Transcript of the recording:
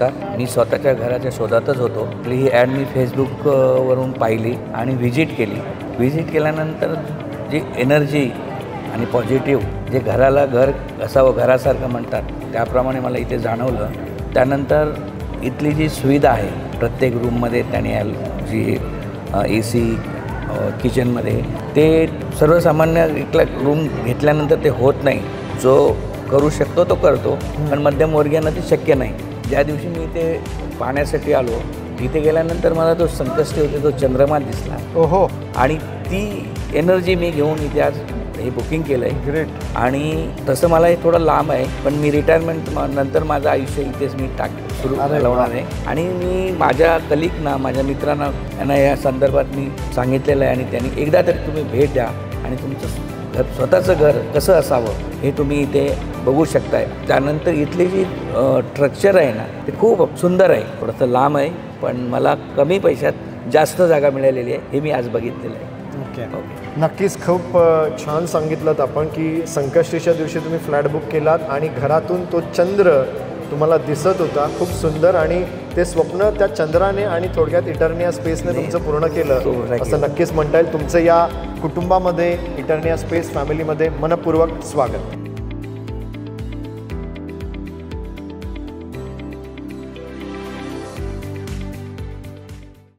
नमस्कार. मी स्वतःच्या घराच्या शोधातच होतो. ही ॲड मी फेसबुकवरून पाहिली आणि व्हिजिट केली. व्हिजिट केल्यानंतर जी एनर्जी आणि पॉझिटिव्ह जे घराला घर असावं घरासारखं म्हणतात त्याप्रमाणे मला इथे जाणवलं. त्यानंतर इथली जी सुविधा आहे प्रत्येक रूममध्ये त्याने जी AC किचनमध्ये ते सर्वसामान्य इथला रूम घेतल्यानंतर ते होत नाही. जो करू शकतो तो करतो, पण मध्यमवर्गीयांना ते शक्य नाही. ज्या दिवशी मी इथे पाहण्यासाठी आलो इथे गेल्यानंतर मला तो संकष्टी होते तो चंद्रमा दिसला. ओहो. आणि ती एनर्जी मी घेऊन इथे आज हे बुकिंग केलं आहे. ग्रेट. आणि तसं मला हे थोडं लांब आहे, पण मी रिटायरमेंट नंतर माझं आयुष्य इथेच मी सुरू लावणार आहे. आणि मी माझ्या कलिगना माझ्या मित्रांना यांना या संदर्भात मी सांगितलेलं आहे. आणि त्यांनी एकदा तरी तुम्ही भेट द्या आणि तुमचं स्वतःचं घर कसं असावं हे तुम्ही इथे बघू शकताय. त्यानंतर इथली जी स्ट्रक्चर आहे ना ते खूप सुंदर आहे. थोडंसं लांब आहे, पण मला कमी पैशात जास्त जागा मिळालेली आहे हे मी आज बघितलेलं आहे. ओके. नक्कीच खूप छान सांगितलं आपण की संकष्टीच्या दिवशी तुम्ही फ्लॅट बुक केलात आणि घरातून तो चंद्र तुम्हाला दिसत होता. खूप सुंदर. आणि ते स्वप्न त्या चंद्राने आणि थोडक्यात इटर्निया स्पेसने तुमचं पूर्ण केलं असं नक्कीच म्हणता येईल. तुमचं या कुटुंबामध्ये इटर्निया स्पेस फॅमिलीमध्ये मनपूर्वक स्वागत.